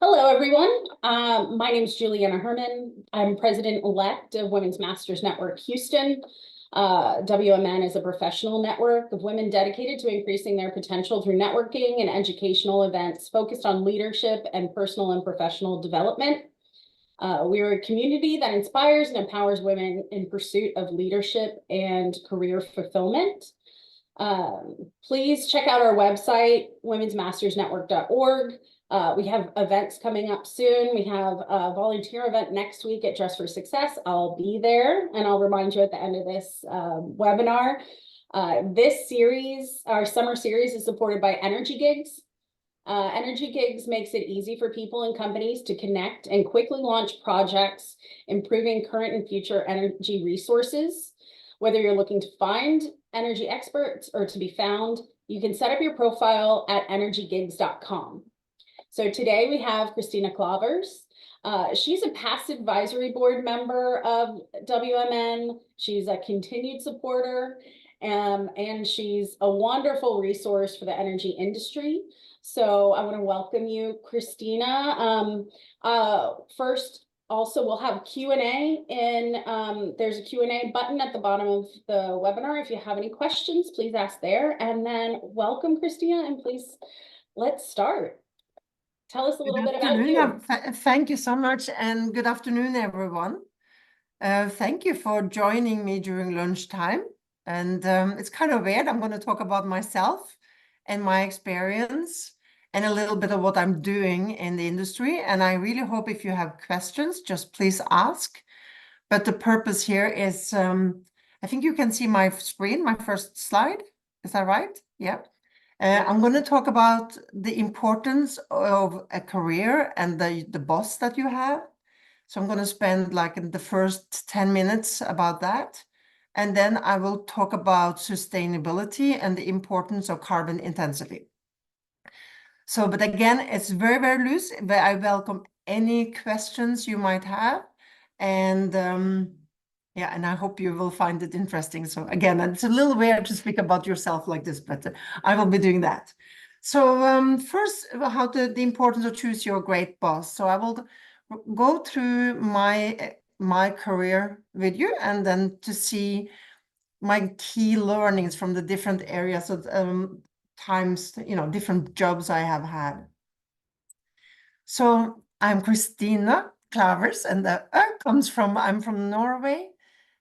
Hello, everyone. My name is Juliana Herman. I'm president-elect of Women's Masters Network Houston. WMN is a professional network of women dedicated to increasing their potential through networking and educational events focused on leadership and personal and professional development. We are a community that inspires and empowers women in pursuit of leadership and career fulfillment. Please check out our website, womensmastersnetwork.org. We have events coming up soon. We have a volunteer event next week at Dress for Success. I'll be there, and I'll remind you at the end of this webinar. This series, our summer series, is supported by Energy Gigs. Energy Gigs makes it easy for people and companies to connect and quickly launch projects, improving current and future energy resources. Whether you're looking to find energy experts or to be found, you can set up your profile at energygigs.com. So today we have Kristine Klavers. She's a past advisory board member of WMN. She's a continued supporter, and she's a wonderful resource for the energy industry. So I want to welcome you, Kristine. First, also, we'll have Q&A, and there's a Q&A button at the bottom of the webinar. If you have any questions, please ask there. And then welcome, Kristine, and please, let's start. Tell us a little bit about you. Thank you so much, and good afternoon, everyone. Thank you for joining me during lunchtime. And it's kind of weird. I'm going to talk about myself and my experience and a little bit of what I'm doing in the industry. And I really hope if you have questions, just please ask. But the purpose here is, I think you can see my screen, my first slide. Is that right? Yeah. I'm going to talk about the importance of a career and the boss that you have. So I'm going to spend like in the first 10 minutes about that. And then I will talk about sustainability and the importance of carbon intensity. So, but again, it's very, very loose. But I welcome any questions you might have. And yeah, and I hope you will find it interesting. So again, it's a little weird to speak about yourself like this, but I will be doing that. So first, how the importance of choose your great boss. So I will go through my career with you, and then to see my key learnings from the different areas of times, different jobs I have had. So I'm Kristine Klavers, and I'm from Norway.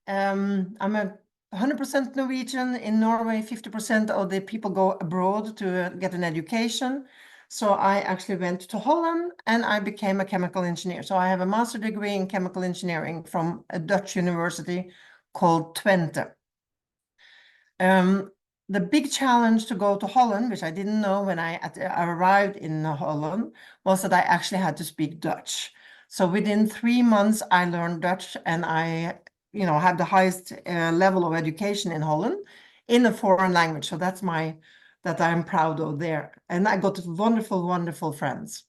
I'm a 100% Norwegian. In Norway, 50% of the people go abroad to get an education. So I actually went to Holland and I became a chemical engineer. So I have a master's degree in chemical engineering from a Dutch university called Twente. The big challenge to go to Holland, which I didn't know when I arrived in Holland, was that I actually had to speak Dutch. So within 3 months, I learned Dutch, and I, had the highest level of education in Holland in a foreign language. So that I'm proud of there. And I got wonderful, wonderful friends.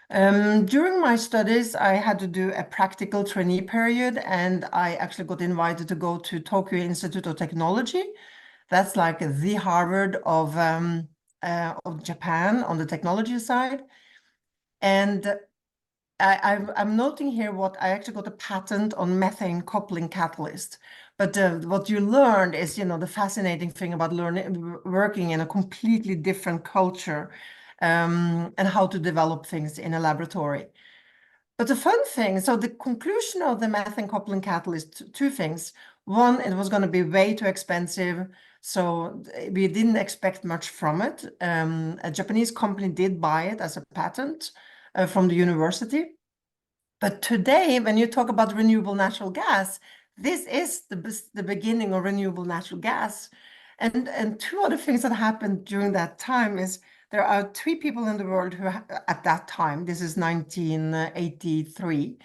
During my studies, I had to do a practical trainee period, and I actually got invited to go to Tokyo Institute of Technology. That's like the Harvard of Japan on the technology side. And I'm noting here I actually got a patent on methane coupling catalyst. But what you learned is, the fascinating thing about working in a completely different culture, and how to develop things in a laboratory. But the fun thing, so the conclusion of the methane coupling catalyst, two things. One, it was going to be way too expensive, so we didn't expect much from it. A Japanese company did buy it as a patent from the university. But today, when you talk about renewable natural gas, this is the beginning of renewable natural gas. And two other things that happened during that time is there are 3 people in the world who, at that time, this is 1983,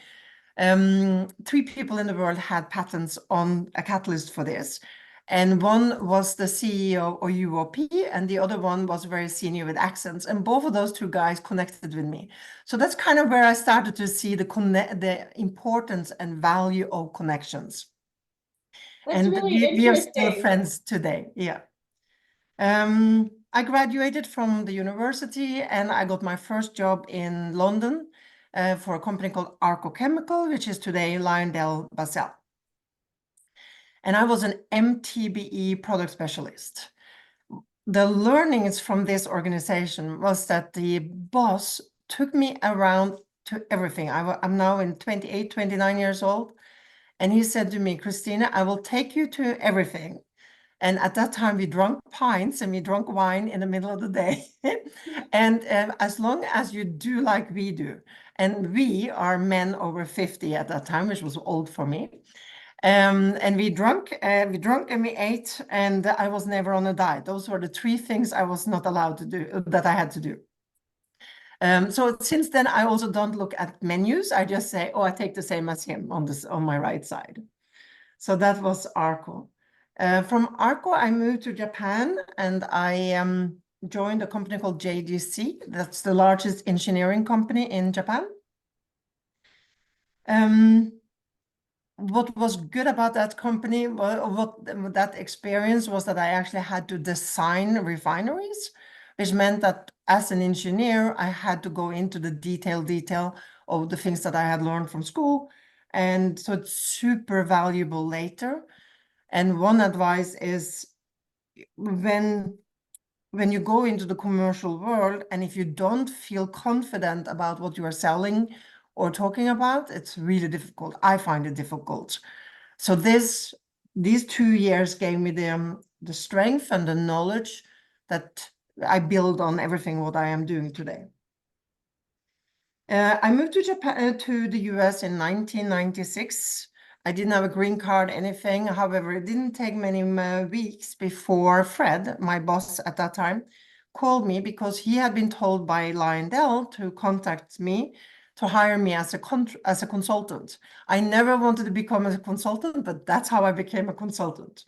3 people in the world had patents on a catalyst for this. And one was the CEO of UOP, and the other one was very senior with Accents. And both of those 2 guys connected with me. So that's kind of where I started to see the importance and value of connections. That's really interesting. We are still friends today. Yeah. I graduated from the university and I got my first job in London for a company called Arco Chemical, which is today LyondellBasell. And I was an MTBE product specialist. The learnings from this organization was that the boss took me around to everything. I'm now in 28, 29 years old. And he said to me, Christina, I will take you to everything. And at that time, we drank pints and we drank wine in the middle of the day. And as long as you do like we do, and we are men over 50 at that time, which was old for me. And we drank and we ate, and I was never on a diet. Those were the three things I was not allowed to do, that I had to do. So since then, I also don't look at menus. I just say, oh, I take the same as him on my right side. So that was Arco. From Arco, I moved to Japan and I joined a company called JDC. That's the largest engineering company in Japan. What was good about that company, what that experience was that I actually had to design refineries, which meant that as an engineer, I had to go into the detail of the things that I had learned from school. And so it's super valuable later. And one advice is when you go into the commercial world, and if you don't feel confident about what you are selling or talking about, it's really difficult. I find it difficult. So these 2 years gave me the strength and the knowledge that I build on everything what I am doing today. I moved to Japan, to the US in 1996. I didn't have a green card, anything. However, it didn't take many weeks before Fred, my boss at that time, called me because he had been told by Lyondell to contact me to hire me as a consultant. I never wanted to become a consultant, but that's how I became a consultant.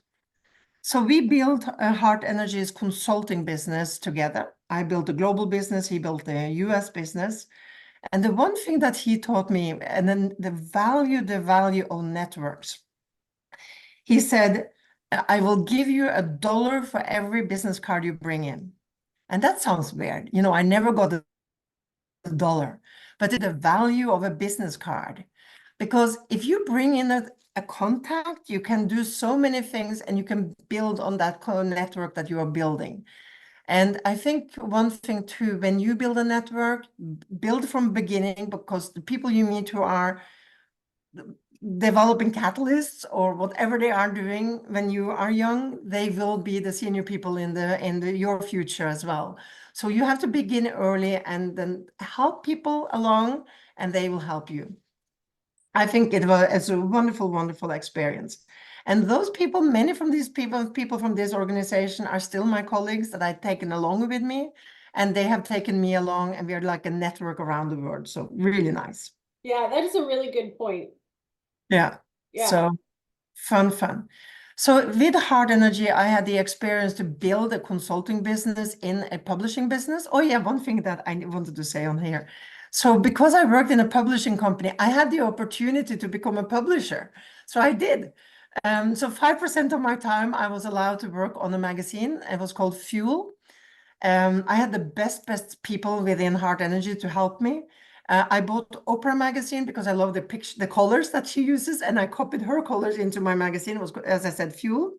So we built Heart Energy's consulting business together. I built a global business, he built a US business. And the one thing that he taught me, and then the value of networks. He said, I will give you $1 for every business card you bring in. And that sounds weird. You know, I never got a dollar, but the value of a business card. Because if you bring in a contact, you can do so many things and you can build on that network that you are building. And I think one thing too, when you build a network, build from beginning, because the people you meet who are developing catalysts or whatever they are doing when you are young, they will be the senior people in your future as well. So you have to begin early and then help people along, and they will help you. I think it's a wonderful, wonderful experience. And those people, many from these people from this organization are still my colleagues that I've taken along with me, and they have taken me along, and we are like a network around the world. So really nice. Yeah, that is a really good point. Yeah. Yeah. So fun. So with Hard Energy, I had the experience to build a consulting business in a publishing business. Oh yeah, one thing that I wanted to say on here. So because I worked in a publishing company, I had the opportunity to become a publisher. So I did. So 5% of my time I was allowed to work on a magazine. It was called Fuel. I had the best people within Heart Energy to help me. I bought Oprah magazine because I love the colors that she uses, and I copied her colors into my magazine. It was, as I said, Fuel.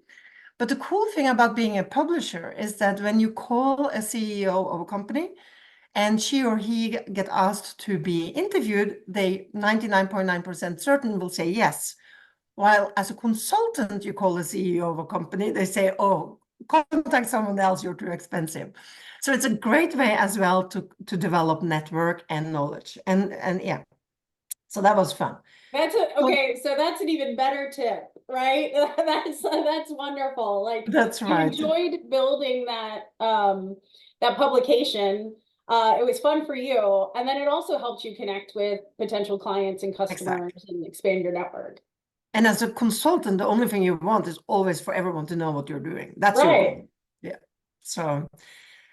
But the cool thing about being a publisher is that when you call a CEO of a company and she or he get asked to be interviewed, they 99.9% certain will say yes. While as a consultant, you call the CEO of a company, they say, oh, contact someone else, you're too expensive. So it's a great way as well to develop network and knowledge. And yeah, so that was fun. Okay, so that's an even better tip, right? That's wonderful. Like That's you right. enjoyed building that publication. It was fun for you, and then it also helped you connect with potential clients and customers and expand your network. And as a consultant, the only thing you want is always for everyone to know what you're doing. That's your goal. Yeah. So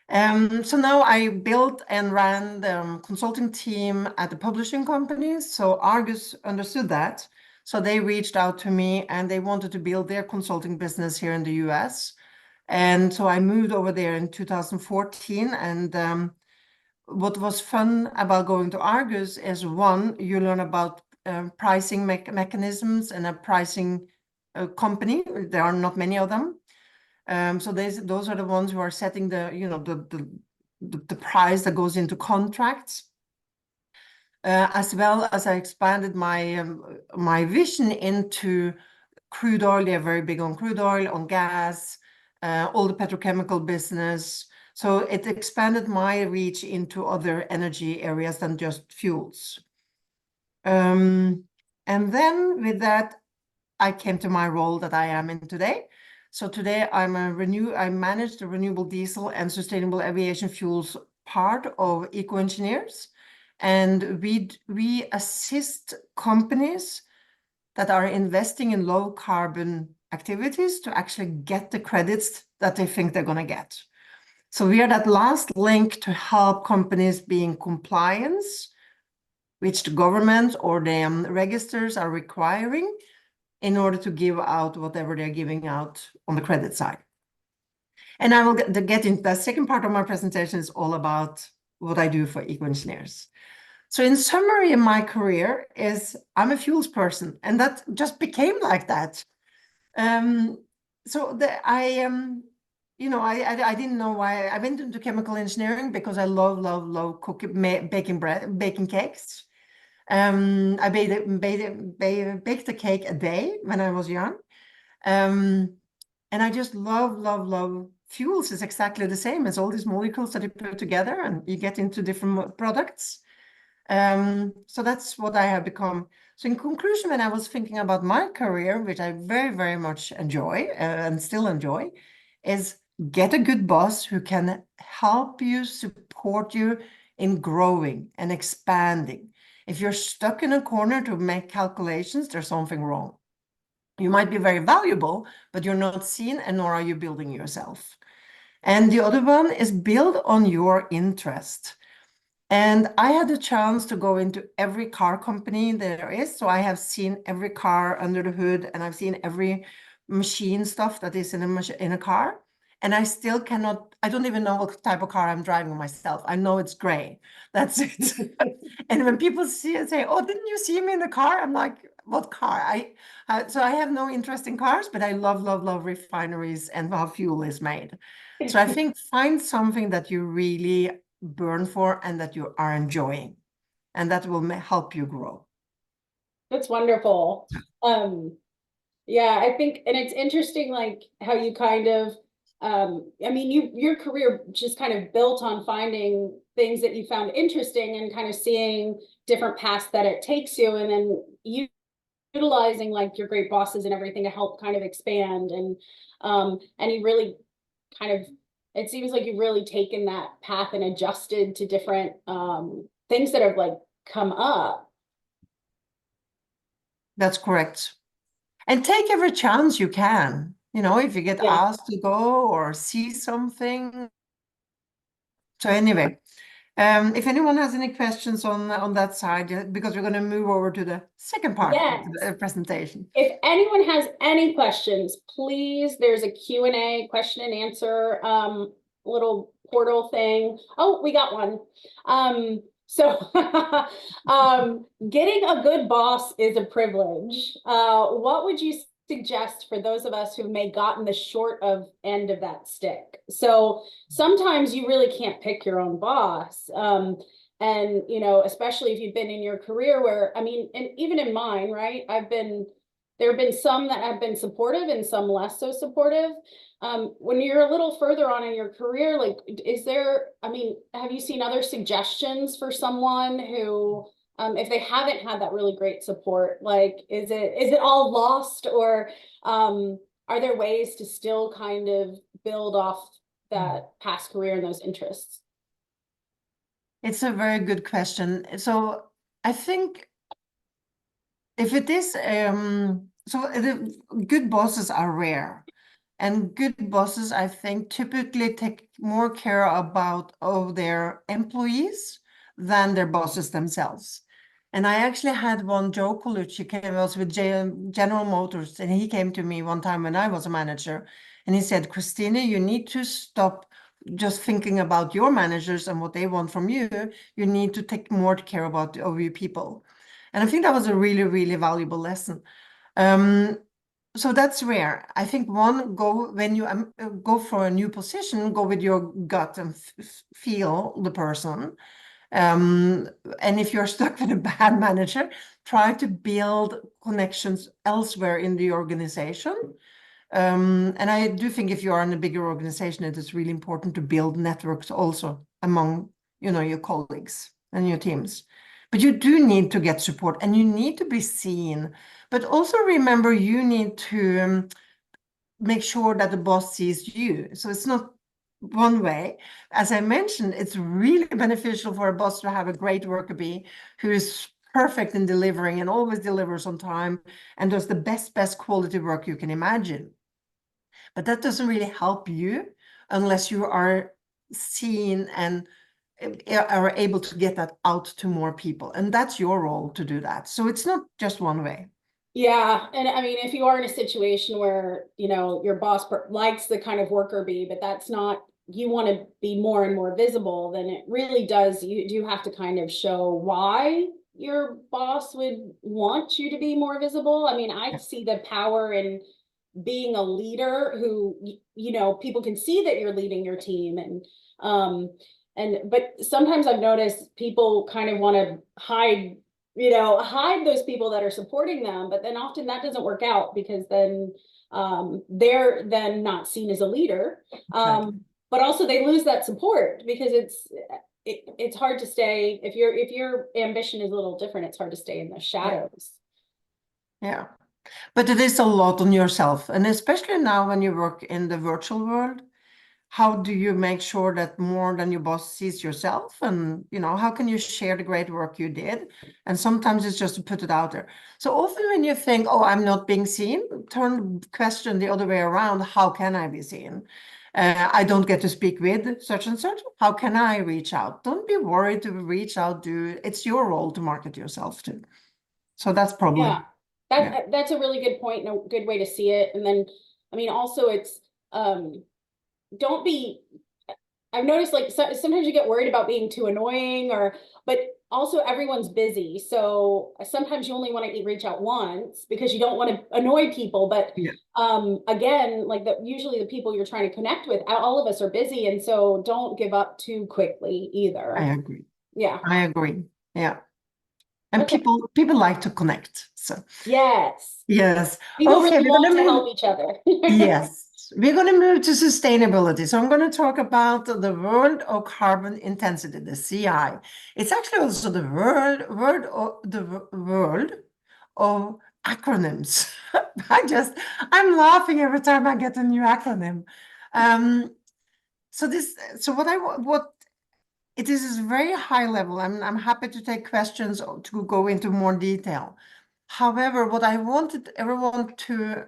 now I built and ran the consulting team at the publishing company. So Argus understood that. So they reached out to me and they wanted to build their consulting business here in the US. And so I moved over there in 2014. And what was fun about going to Argus is, one, you learn about pricing mechanisms and a pricing company. There are not many of them. So those are the ones who are setting the, you know, the price that goes into contracts. As well as I expanded my vision into crude oil. They're very big on crude oil, on gas, all the petrochemical business. So it expanded my reach into other energy areas than just fuels. And then with that, I came to my role that I am in today. So today I manage the renewable diesel and sustainable aviation fuels part of EcoEngineers. And we assist companies that are investing in low carbon activities to actually get the credits that they think they're going to get. So we are that last link to help companies be in compliance, which the government or the registers are requiring in order to give out whatever they're giving out on the credit side. And I will get into the second part of my presentation is all about what I do for EcoEngineers. So in summary, in my career is I'm a fuels person, and that just became like that. So I didn't know why I went into chemical engineering because I love cooking, baking cakes. I baked a cake a day when I was young. And I just love fuels is exactly the same as all these molecules that you put together and you get into different products. So that's what I have become. So in conclusion, when I was thinking about my career, which I very much enjoy and still enjoy, is get a good boss who can help you, support you in growing and expanding. If you're stuck in a corner to make calculations, there's something wrong. You might be very valuable, but you're not seen, and nor are you building yourself. And the other one is build on your interest. And I had the chance to go into every car company there is. So I have seen every car under the hood, and I've seen every machine stuff that is in a car. And I still cannot, I don't even know what type of car I'm driving myself. I know it's gray. That's it. And when people see it, say, oh, didn't you see me in the car? I'm like, what car? So I have no interest in cars, but I love refineries and how fuel is made. So I think find something that you really burn for and that you are enjoying, and that will help you grow. That's wonderful. Yeah, I think, and it's interesting, like how you kind of, I mean, your career just kind of built on finding things that you found interesting and kind of seeing different paths that it takes you, and then you utilizing like your great bosses and everything to help kind of expand. And you really kind of, it seems like you've really taken that path and adjusted to different things that have like come up. That's correct. And take every chance you can. You know, if you get asked to go or see something. So anyway, if anyone has any questions on that side, because we're going to move over to the second part of the presentation. If anyone has any questions, please, there's a Q&A, question and answer little portal thing. Oh, we got one. So getting a good boss is a privilege. What would you suggest for those of us who may gotten the short of end of that stick? So sometimes you really can't pick your own boss. And, you know, especially if you've been in your career where, I mean, and even in mine, right? There have been some that have been supportive and some less so supportive. When you're a little further on in your career, like, I mean, have you seen other suggestions for someone who, if they haven't had that really great support, like, is it all lost, or are there ways to still kind of build off that past career and those interests? It's a very good question. So I think if it is, the good bosses are rare. And good bosses, I think, typically take more care of their employees than their bosses themselves. And I actually had one, Joe Colucci, came also with General Motors, and he came to me one time when I was a manager, And he said, Kristine, you need to stop just thinking about your managers and what they want from you. You need to take more care about of your people. And I think that was a really, really valuable lesson. So that's rare. I think when you go for a new position, go with your gut and feel the person. And if you're stuck with a bad manager, try to build connections elsewhere in the organization. And I do think if you are in a bigger organization, it is really important to build networks also among, your colleagues and your teams. But you do need to get support and you need to be seen. But also remember, you need to make sure that the boss sees you. So it's not one way. As I mentioned, it's really beneficial for a boss to have a great worker bee who is perfect in delivering and always delivers on time and does the best quality work you can imagine. But that doesn't really help you unless you are seen and are able to get that out to more people. And that's your role to do that. So it's not just one way. Yeah, and I mean, if you are in a situation where, your boss likes the kind of worker bee, but that's not, you want to be more and more visible, then it really does, you do have to kind of show why your boss would want you to be more visible. I mean, I see the power in being a leader who, people can see that you're leading your team but sometimes I've noticed people kind of want to hide those people that are supporting them, but then often that doesn't work out because then they're then not seen as a leader. But also they lose that support because it's hard to stay if your ambition is a little different, it's hard to stay in the shadows. Yeah. But it is a lot on yourself. And especially now when you work in the virtual world, how do you make sure that more than your boss sees yourself? And, how can you share the great work you did? And sometimes it's just to put it out there. So often when you think, oh, I'm not being seen, turn the question the other way around. How can I be seen? I don't get to speak with such and such. How can I reach out? Don't be worried to reach out. It's your role to market yourself too. So that's probably. Yeah. That's a really good point and a good way to see it. And then, I mean, also it's, don't be, I've noticed like sometimes you get worried about being too annoying but also everyone's busy. So sometimes you only want to reach out once because you don't want to annoy people. But again, like usually the people you're trying to connect with, all of us are busy. And so don't give up too quickly either. I agree. Yeah. I agree. Yeah. And Okay. people like to connect. So yes. Yes. People Okay, really want to help each other. Yes. We're going to move to sustainability. So I'm going to talk about the world of carbon intensity, the CI. It's actually also the world of acronyms. I'm laughing every time I get a new acronym. What it is very high level. I'm happy to take questions to go into more detail. However, what I wanted everyone to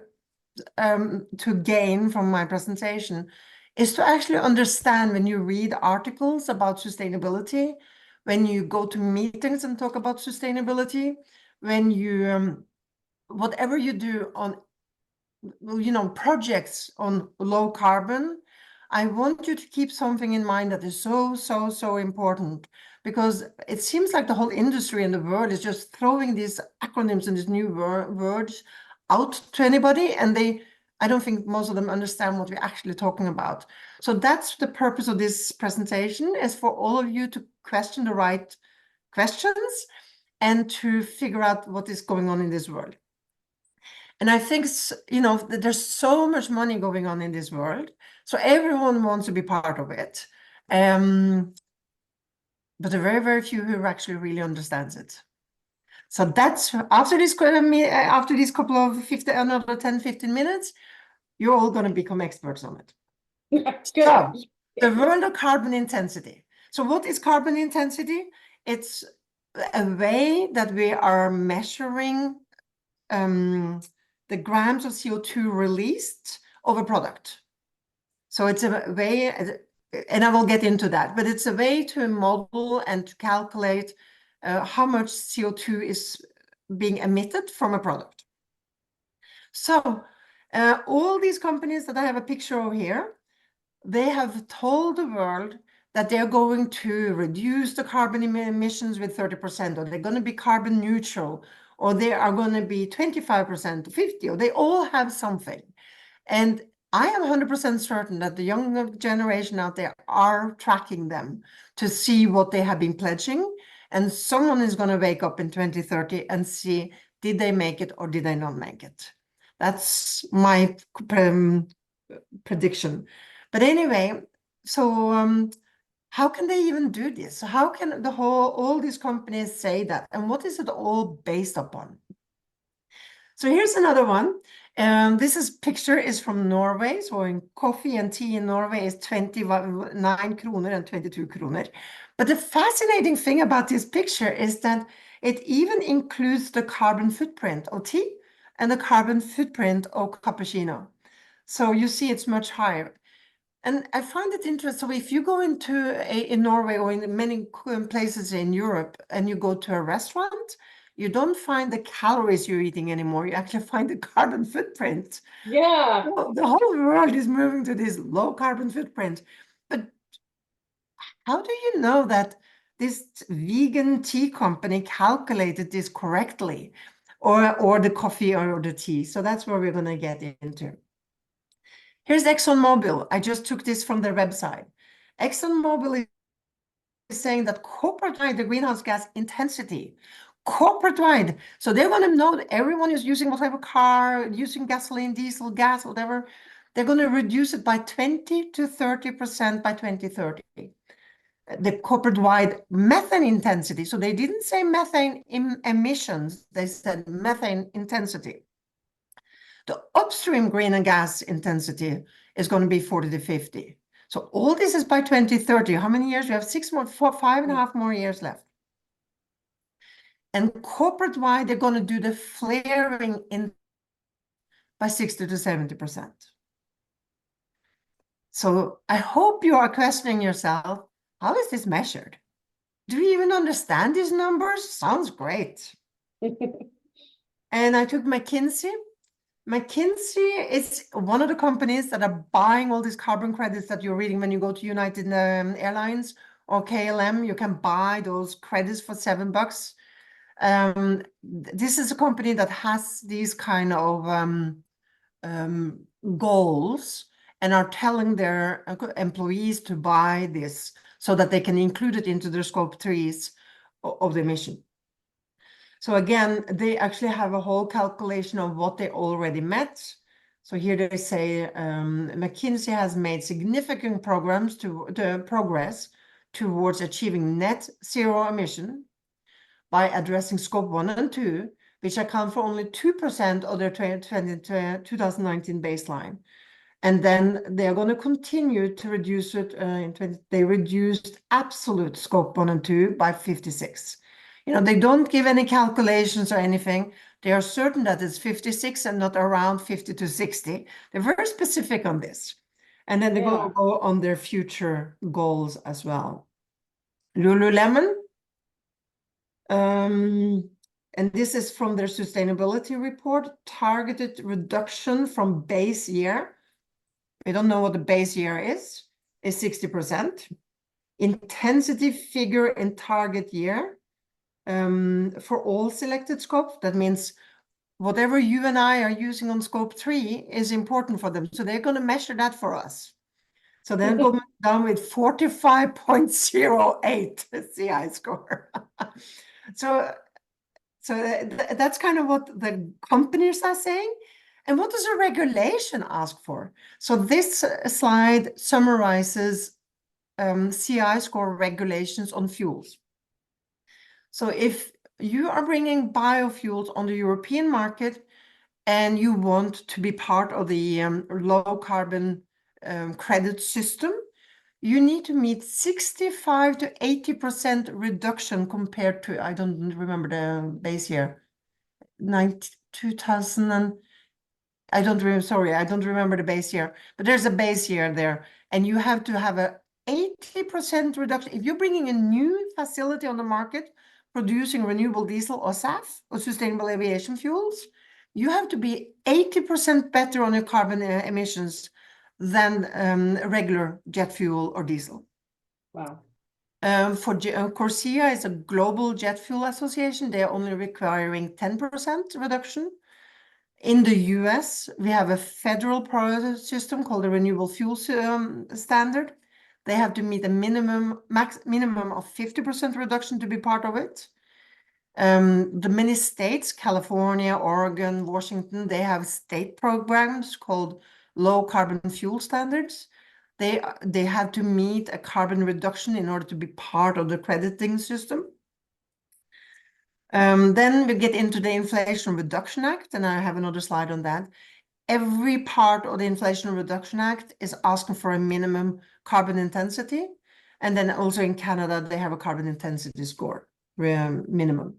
gain from my presentation is to actually understand when you read articles about sustainability, when you go to meetings and talk about sustainability, when you whatever you do on projects on low carbon, I want you to keep something in mind that is so important, because it seems like the whole industry in the world is just throwing these acronyms and these new words out to anybody, and I don't think most of them understand what we're actually talking about. So that's the purpose of this presentation, is for all of you to question the right questions and to figure out what is going on in this world. And I think, there's so much money going on in this world, so everyone wants to be part of it. But there are very, very few who actually really understands it. So that's after these couple of another 10, 15 minutes, you're all going to become experts on it. So the world of carbon intensity. So what is carbon intensity? It's a way that we are measuring the grams of CO2 released of a product. So it's a way, and I will get into that, but it's a way to model and to calculate how much CO2 is being emitted from a product. So All these companies that I have a picture of here, they have told the world that they're going to reduce the carbon emissions with 30%, or they're going to be carbon neutral, or they are going to be 25%, 50%, or they all have something. And I am 100% certain that the younger generation out there are tracking them to see what they have been pledging. And someone is going to wake up in 2030 and see, did they make it or did they not make it? That's my prediction. But anyway, so how can they even do this? So how can all these companies say that? And what is it all based upon? So here's another one. This picture is from Norway. So in coffee and tea in Norway is 29 kroner and 22 kroner. But the fascinating thing about this picture is that it even includes the carbon footprint of tea and the carbon footprint of cappuccino. So you see it's much higher. And I find it interesting. So if you go in Norway or in many places in Europe and you go to a restaurant, you don't find the calories you're eating anymore. You actually find the carbon footprint. Yeah. So the whole world is moving to this low carbon footprint. But how do you know that this vegan tea company calculated this correctly, or the coffee or the tea? So that's where we're going to get into. Here's ExxonMobil. I just took this from their website. ExxonMobil is saying that corporate-wide, the greenhouse gas intensity, corporate-wide, so they want to know that everyone is using whatever car, using gasoline, diesel, gas, whatever, they're going to reduce it by 20 to 30% by 2030. The corporate-wide methane intensity, so they didn't say methane emissions, they said methane intensity. The upstream greenhouse gas intensity is going to be 40 to 50. So all this is by 2030. How many years? We have 5.5 more years left. And corporate-wide, they're going to do the flaring in by 60 to 70%. So I hope you are questioning yourself, how is this measured? Do you even understand these numbers? Sounds great. And I took McKinsey. McKinsey is one of the companies that are buying all these carbon credits that you're reading when you go to United Airlines or KLM. You can buy those credits for $7. This is a company that has these kind of goals and are telling their employees to buy this so that they can include it into their scope 3s of the emission. So again, they actually have a whole calculation of what they already met. So here they say McKinsey has made significant progress towards achieving net zero emission by addressing scope 1 and 2, which account for only 2% of their 2019 baseline. And then they are going to continue to reduce it. They reduced absolute scope 1 and 2 by 56. They don't give any calculations or anything. They are certain that it's 56 and not around 50 to 60. They're very specific on this. And then they're going to go on their future goals as well. Lululemon. And this is from their sustainability report, targeted reduction from base year. We don't know what the base year is 60%. Intensity figure in target year. For all selected scope, that means whatever you and I are using on scope 3 is important for them. So they're going to measure that for us. So they're going down with 45.08 CI score. So that's kind of what the companies are saying. And what does the regulation ask for? So this slide summarizes CI score regulations on fuels. So if you are bringing biofuels on the European market and you want to be part of the low carbon credit system, you need to meet 65 to 80% reduction compared to, I don't remember the base year, 2000 and I don't remember the base year, but there's a base year there, and you have to have a 80% reduction. If you're bringing a new facility on the market producing renewable diesel or SAF or sustainable aviation fuels, you have to be 80% better on your carbon emissions than regular jet fuel or diesel. Wow. CORSIA is a global jet fuel association. They're only requiring 10% reduction. In the US, we have a federal system called the renewable fuel standard. They have to meet a minimum of 50% reduction to be part of it. The many states, California, Oregon, Washington, they have state programs called low carbon fuel standards. They have to meet a carbon reduction in order to be part of the crediting system. Then we get into the Inflation Reduction Act, and I have another slide on that. Every part of the Inflation Reduction Act is asking for a minimum carbon intensity. And then also in Canada, they have a carbon intensity score, minimum.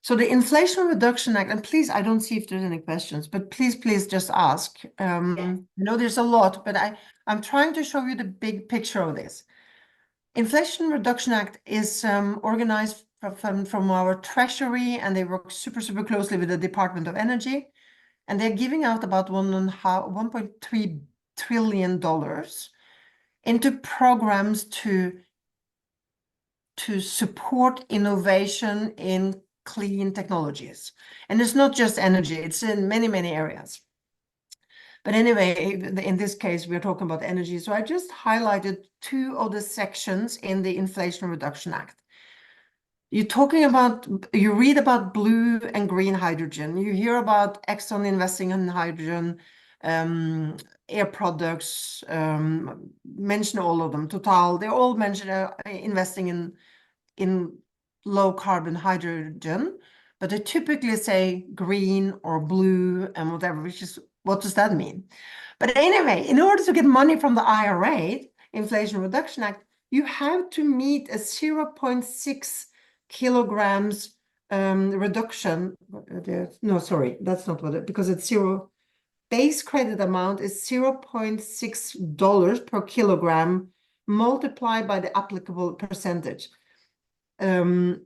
So the Inflation Reduction Act, and please, I don't see if there's any questions, but please just ask. I know there's a lot, but I'm trying to show you the big picture of this. Inflation Reduction Act is organized from our Treasury, and they work super closely with the Department of Energy. And they're giving out about $1.3 trillion into programs to support innovation in clean technologies. And it's not just energy, it's in many areas. But anyway, in this case, we're talking about energy. So I just highlighted two of the sections in the Inflation Reduction Act. You read about blue and green hydrogen. You hear about Exxon investing in hydrogen, Air Products, mention all of them. Total, they all mention investing in low carbon hydrogen, but they typically say green or blue and whatever, which is, what does that mean? But anyway, in order to get money from the IRA, Inflation Reduction Act, you have to meet a 0.6 kilograms reduction. No, sorry, that's not what it, because it's zero. Base credit amount is $0.6 per kilogram multiplied by the applicable percentage. Ranges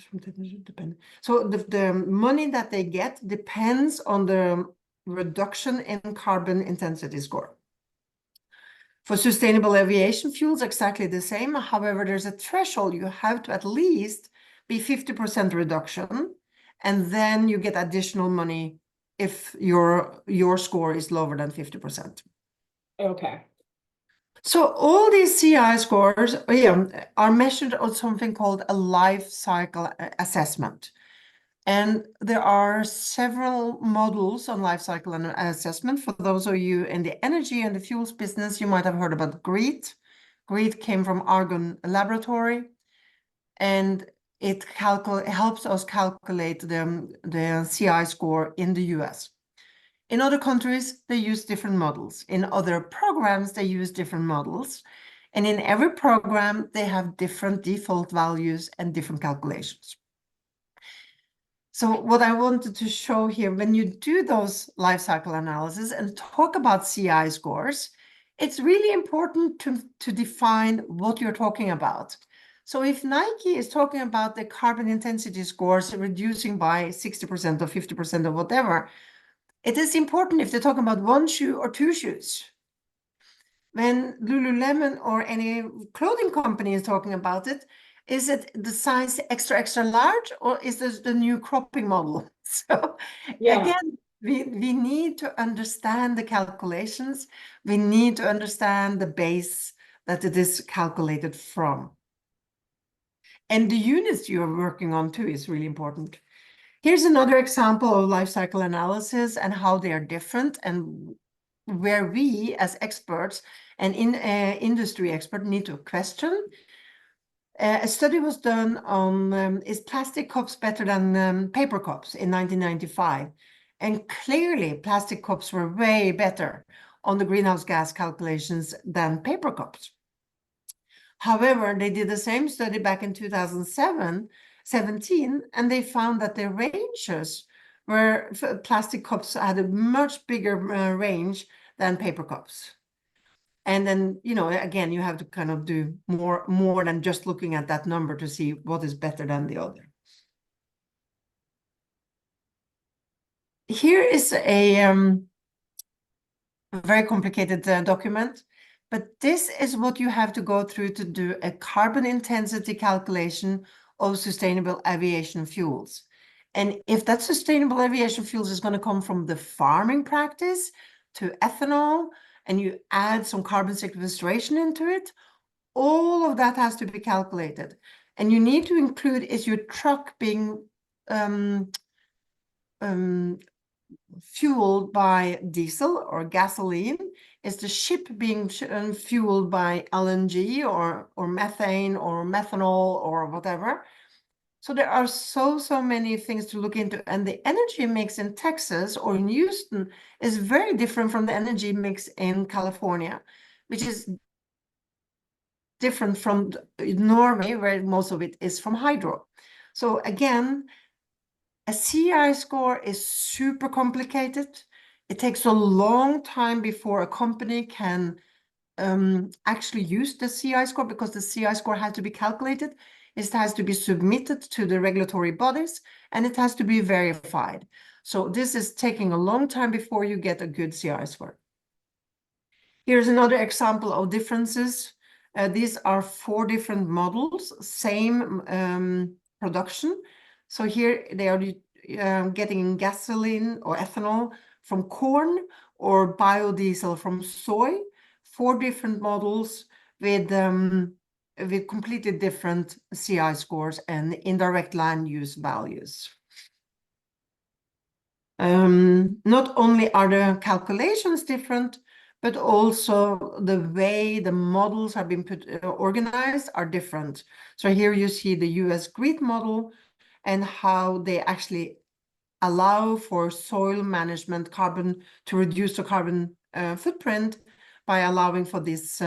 from depend. So the money that they get depends on the reduction in carbon intensity score. For sustainable aviation fuels, exactly the same. However, there's a threshold. You have to at least be 50% reduction, and then you get additional money if your score is lower than 50%. Okay. So all these CI scores are measured on something called a life cycle assessment. And there are several models on life cycle assessment. For those of you in the energy and the fuels business, you might have heard about GREET. GREET came from Argonne Laboratory, and it helps us calculate the CI score in the US. In other countries, they use different models. In other programs, they use different models. And in every program, they have different default values and different calculations. So what I wanted to show here, when you do those life cycle analysis and talk about CI scores, it's really important to define what you're talking about. So if Nike is talking about the carbon intensity scores reducing by 60% or 50% or whatever, it is important if they're talking about one shoe or two shoes. When Lululemon or any clothing company is talking about it, is it the size extra large, or is this the new cropping model? So again, we need to understand the calculations. We need to understand the base that it is calculated from. And the units you're working on too is really important. Here's another example of life cycle analysis and how they are different, and where we as experts and industry expert need to question. A study was done on is plastic cups better than paper cups in 1995? And clearly plastic cups were way better on the greenhouse gas calculations than paper cups. However, they did the same study back in 2017, and they found that the ranges were plastic cups had a much bigger range than paper cups. And then, again, you have to kind of do more than just looking at that number to see what is better than the other. here is a very complicated document, but this is what you have to go through to do a carbon intensity calculation of sustainable aviation fuels. And if that sustainable aviation fuels is going to come from the farming practice to ethanol, and you add some carbon sequestration into it, all of that has to be calculated. And you need to include, is your truck being fueled by diesel or gasoline? Is the ship being fueled by LNG or methane or methanol or whatever? So there are so many things to look into. And the energy mix in Texas or in Houston is very different from the energy mix in California, which is different from Norway, where most of it is from hydro. So again, a CI score is super complicated. It takes a long time before a company can actually use the CI score, because the CI score has to be calculated. It has to be submitted to the regulatory bodies, and it has to be verified. So this is taking a long time before you get a good CI score. Here's another example of differences. These are 4 different models, same production. So here they are getting gasoline or ethanol from corn or biodiesel from soy. 4 different models with completely different CI scores and indirect land use values. Not only are the calculations different, but also the way the models have been organized are different. So here you see the US GRID model and how they actually allow for soil management to reduce the carbon footprint by allowing for this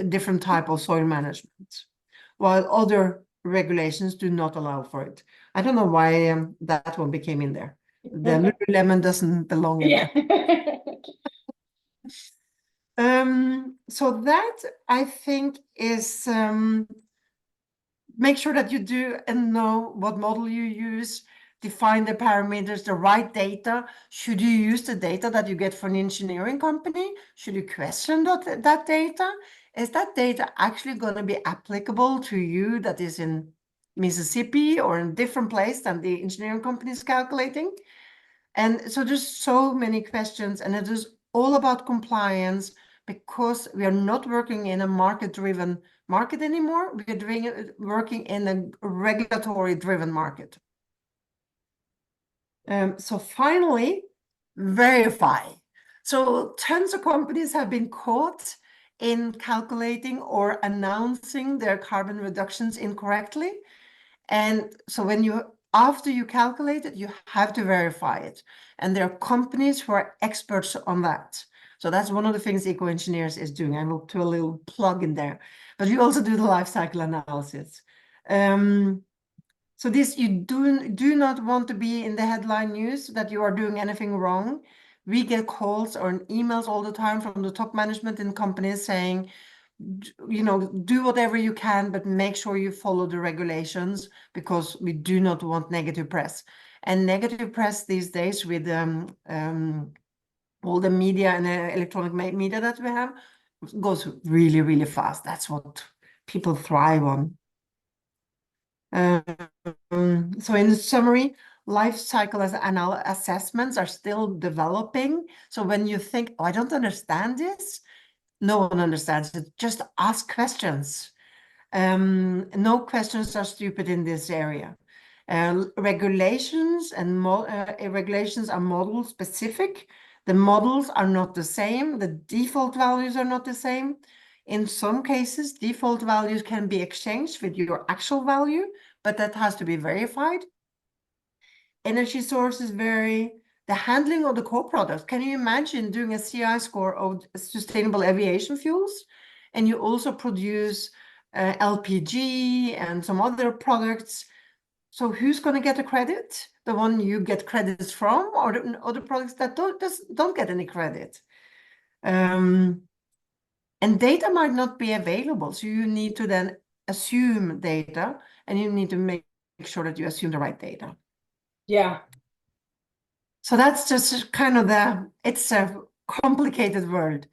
different type of soil management, while other regulations do not allow for it. I don't know why that one became in there. The Lululemon doesn't belong in there. So that, I think, is make sure that you do and know what model you use, define the parameters, the right data. Should you use the data that you get from an engineering company? Should you question that data? Is that data actually going to be applicable to you that is in Mississippi or in a different place than the engineering company is calculating? And so there's so many questions, and it is all about compliance, because we are not working in a market-driven market anymore. We are working in a regulatory-driven market. So finally, verify. So tons of companies have been caught in calculating or announcing their carbon reductions incorrectly. And so after you calculate it, you have to verify it. And there are companies who are experts on that. So that's one of the things EcoEngineers is doing. I will do a little plug in there. But we also do the life cycle analysis. So this, you do not want to be in the headline news that you are doing anything wrong. We get calls or emails all the time from the top management in companies saying, do whatever you can, but make sure you follow the regulations, because we do not want negative press. And negative press these days with all the media and electronic media that we have goes really, really fast. That's what people thrive on. So in summary, life cycle assessments are still developing. So when you think, oh, I don't understand this, no one understands it. Just ask questions. No questions are stupid in this area. Regulations are model specific. The models are not the same. The default values are not the same. In some cases, default values can be exchanged with your actual value, but that has to be verified. Energy sources vary. The handling of the co-products. Can you imagine doing a CI score of sustainable aviation fuels, and you also produce LPG and some other products? So who's going to get the credit? The one you get credits from, or the other products that don't get any credit? And data might not be available, so you need to then assume data, and you need to make sure that you assume the right data. Yeah. So that's just kind of it's a complicated world.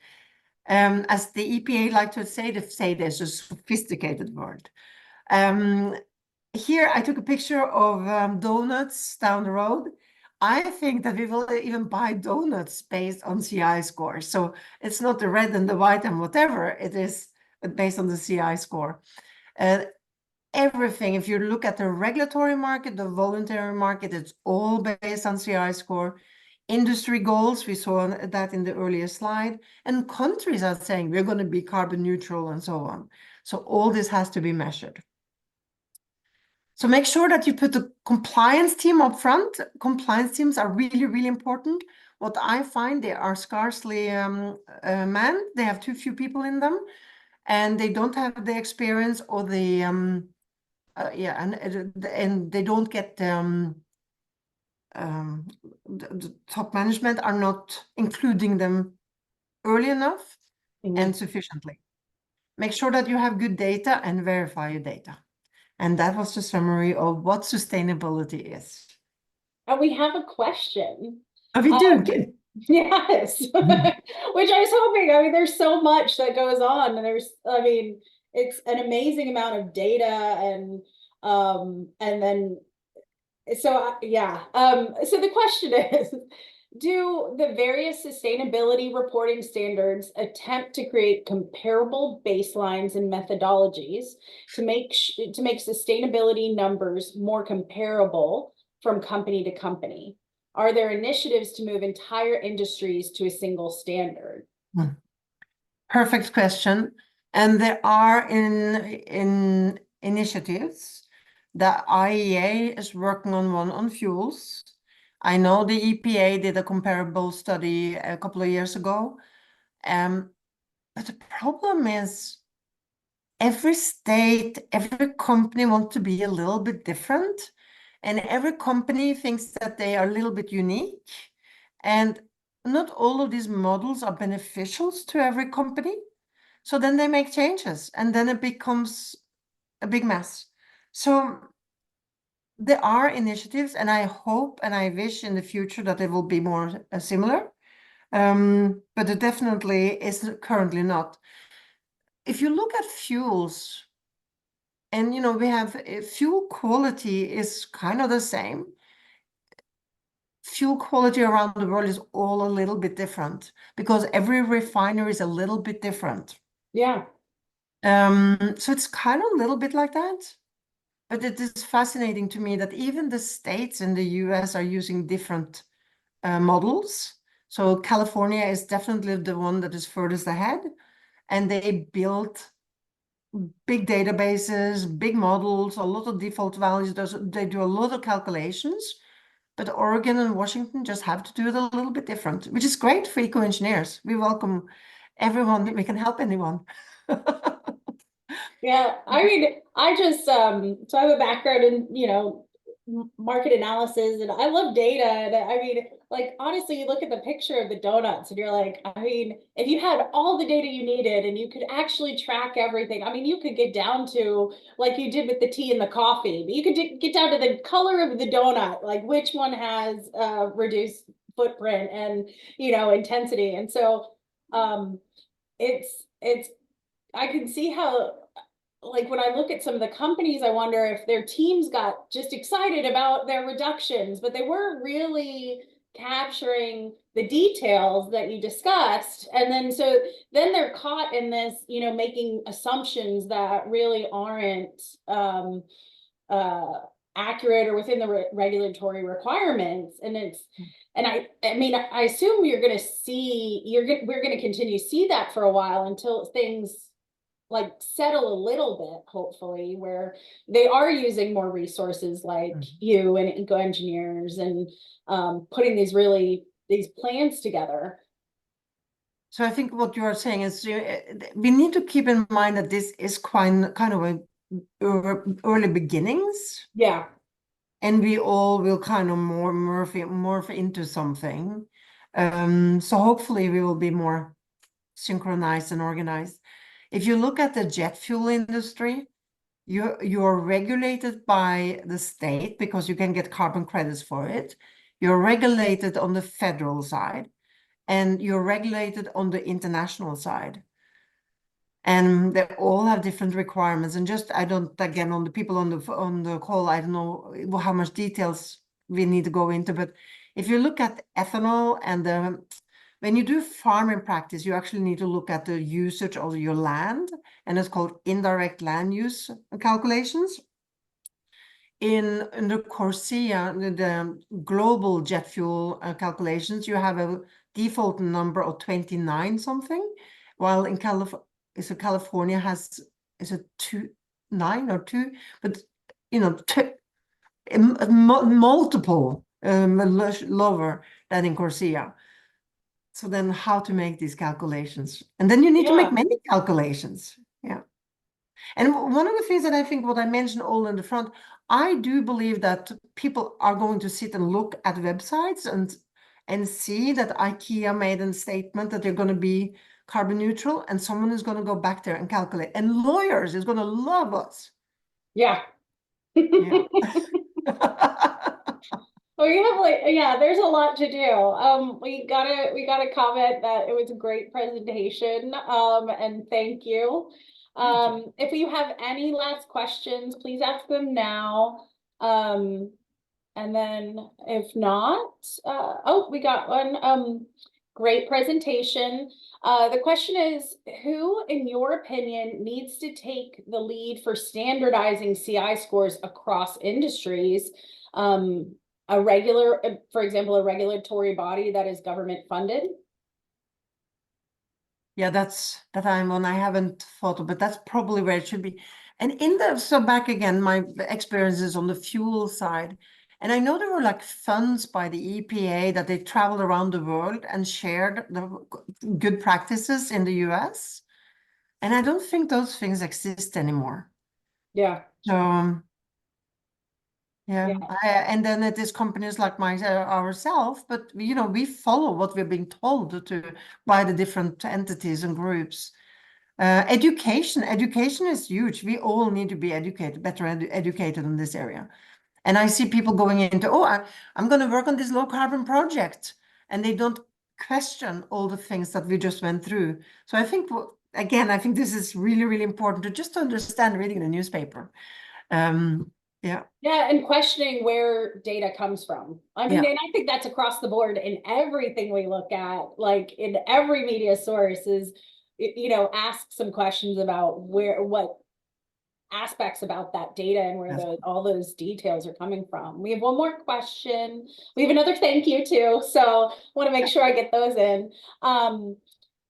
As the EPA like to say, there's a sophisticated world. Here I took a picture of donuts down the road. I think that we will even buy donuts based on CI scores. So it's not the red and the white and whatever, it is based on the CI score. Everything, if you look at the regulatory market, the voluntary market, it's all based on CI score. Industry goals, we saw that in the earlier slide, and countries are saying we're going to be carbon neutral and so on. So all this has to be measured. So make sure that you put the compliance team up front. Compliance teams are really, really important. What I find, they are scarcely manned. They have too few people in them, and they don't have the experience or the and they don't get the top management are not including them early enough and sufficiently. Make sure that you have good data and verify your data. And that was the summary of what sustainability is. And we have a question. Oh, we do. Good. Yes, which I was hoping. I mean, there's so much that goes on, and I mean, it's an amazing amount of data, and then so yeah. So the question is, do the various sustainability reporting standards attempt to create comparable baselines and methodologies to make sustainability numbers more comparable from company to company? Are there initiatives to move entire industries to a single standard? Perfect question. And there are in initiatives. The IEA is working on one on fuels. I know the EPA did a comparable study a couple of years ago. But the problem is every state, every company wants to be a little bit different. And every company thinks that they are a little bit unique. And not all of these models are beneficial to every company. So then they make changes and then it becomes a big mess. So there are initiatives, and I hope and I wish in the future that they will be more similar. But it definitely is currently not. If you look at fuels, and we have fuel quality is kind of the same. Fuel quality around the world is all a little bit different because every refinery is a little bit different. Yeah. So it's kind of a little bit like that. But it is fascinating to me that even the states in the US are using different models. So California is definitely the one that is furthest ahead. And they built big databases, big models, a lot of default values. They do a lot of calculations. But Oregon and Washington just have to do it a little bit different, which is great for EcoEngineers. We welcome everyone. We can help anyone. Yeah, I mean, I just so I have a background in market analysis, and I love data. And I mean, like honestly, you look at the picture of the donuts, and you're like, I mean, if you had all the data you needed, and you could actually track everything, I mean, you could get down to like you did with the tea and the coffee, but you could get down to the color of the donut, like which one has reduced footprint and intensity, and so it's I can see how, like when I look at some of the companies, I wonder if their teams got just excited about their reductions, but they weren't really capturing the details that you discussed. And then then they're caught in this, making assumptions that really aren't uh, accurate or within the regulatory requirements. And I mean, I assume we're going to continue to see that for a while until things like settle a little bit, hopefully, where they are using more resources like you and EcoEngineers and putting these plans together. So I think what you are saying is we need to keep in mind that this is kind of a early beginnings. Yeah. And we all will kind of morph into something. So hopefully we will be more synchronized and organized. If you look at the jet fuel industry, you're regulated by the state because you can get carbon credits for it. you're regulated on the federal side, and you're regulated on the international side. And they all have different requirements. And just, I don't, again, on the people on the call, I don't know how much details we need to go into, but if you look at ethanol and when you do farming practice, you actually need to look at the usage of your land, and it's called indirect land use calculations. In the CORSIA, the global jet fuel calculations, you have a default number of 29 something, while in California has, is it 9 or 2? But, you know, multiple lower than in CORSIA. So then how to make these calculations? And then you need to make many calculations. Yeah. And one of the things that I think what I mentioned all in the front, I do believe that people are going to sit and look at websites and see that IKEA made a statement that they're going to be carbon neutral, and someone is going to go back there and calculate. And lawyers is going to love us. Yeah. Yeah. Well, you have like, yeah, there's a lot to do. We gotta comment that it was a great presentation. And thank you. If you have any last questions, please ask them now. And then if not, oh, we got one. Great presentation. The question is, who, in your opinion, needs to take the lead for standardizing CI scores across industries? For example, a regulatory body that is government funded? Yeah, that's that I'm on. I haven't thought of, but that's probably where it should be. And so back again, my experiences on the fuel side. And I know there were like funds by the EPA that they traveled around the world and shared the good practices in the US. And I don't think those things exist anymore. Yeah. So yeah, Yeah. and then it is companies like ourselves, but you know, we follow what we're being told to by the different entities and groups. Education is huge. We all need to be educated, better educated in this area. And I see people going into, oh, I'm going to work on this low carbon project, and they don't question all the things that we just went through. So I think, again, I think this is really, really important to just understand reading the newspaper. Yeah. Yeah, and questioning where data comes from. I mean, Yeah. and I think that's across the board in everything we look at, like in every media source is, ask some questions about what aspects about that data and where all those details are coming from. We have one more question. We have another thank you too, so want to make sure I get those in.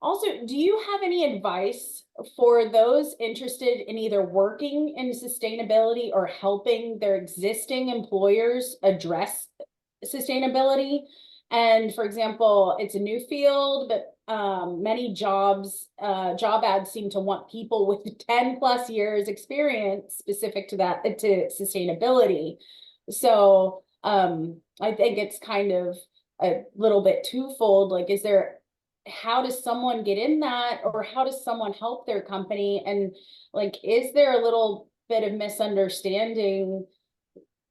Also, do you have any advice for those interested in either working in sustainability or helping their existing employers address sustainability? And for example, it's a new field, but many job ads seem to want people with 10 plus years experience specific to sustainability. So I think it's kind of a little bit twofold. Like, how does someone get in that, or how does someone help their company? And like, is there a little bit of misunderstanding,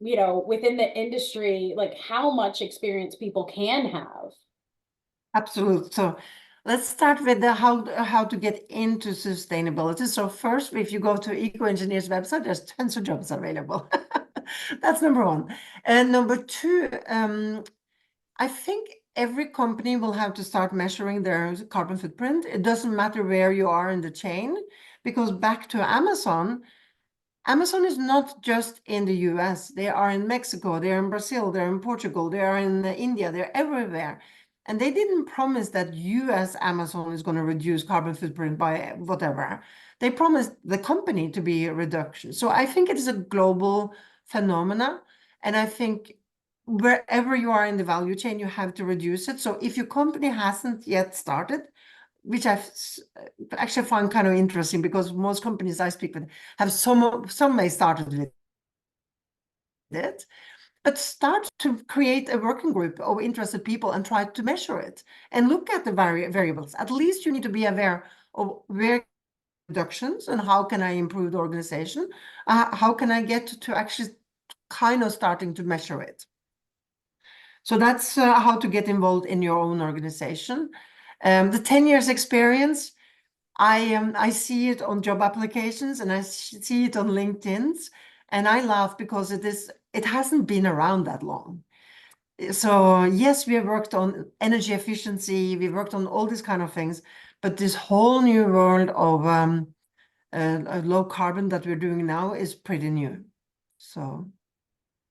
within the industry, like how much experience people can have? Absolutely. So let's start with the how to get into sustainability. So first, if you go to EcoEngineers website, there's tons of jobs available. That's number one. And number two, I think every company will have to start measuring their carbon footprint. It doesn't matter where you are in the chain, because back to Amazon, Amazon is not just in the US. They are in Mexico, they're in Brazil, they're in Portugal, they are in India, they're everywhere. And they didn't promise that US Amazon is going to reduce carbon footprint by whatever. They promised the company to be a reduction. So I think it is a global phenomena. And I think wherever you are in the value chain, you have to reduce it. So if your company hasn't yet started, which I actually find kind of interesting, because most companies I speak with have some may started with it, but start to create a working group of interested people and try to measure it and look at the variables. At least you need to be aware of where reductions and how can I improve the organization? How can I get to actually kind of starting to measure it? So that's how to get involved in your own organization. The 10 years experience, I see it on job applications and I see it on LinkedIn's, and I laugh because it hasn't been around that long. So yes, we have worked on energy efficiency, we worked on all these kind of things, but this whole new world of low carbon that we're doing now is pretty new. So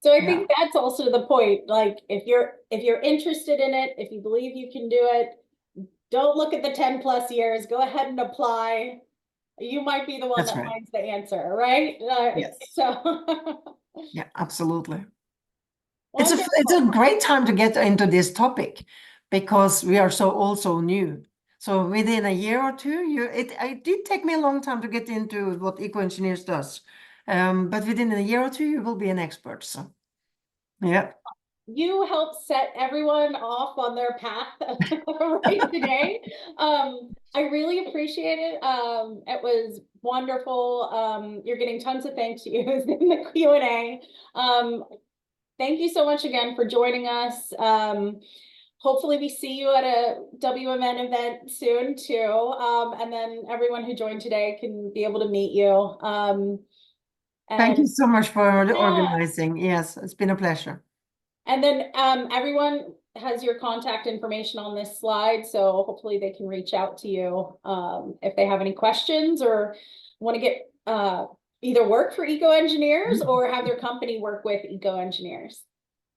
I yeah. think that's also the point. Like, if you're interested in it, if you believe you can do it, don't look at the 10+ years. Go ahead and apply. You might be the one That's that right. finds the answer, right? Yes. So Yeah, absolutely. wonderful. It's a great time to get into this topic because we are all so new. So within a year or two, it did take me a long time to get into what EcoEngineers does. But within a year or two, you will be an expert. So yeah. You helped set everyone off on their path right today. I really appreciate it. It was wonderful. You're getting tons of thank yous in the Q&A. Thank you so much again for joining us. Hopefully we see you at a WMN event soon too. And then everyone who joined today can be able to meet you. Thank you And so much for the yeah. organizing. Yes, it's been a pleasure. And then everyone has your contact information on this slide, so hopefully they can reach out to you if they have any questions or want to get either work for EcoEngineers or have their company work with EcoEngineers.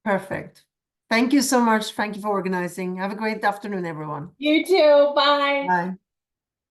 Perfect. Thank you so much. Thank you for organizing. Have a great afternoon, everyone. You too. Bye. Bye.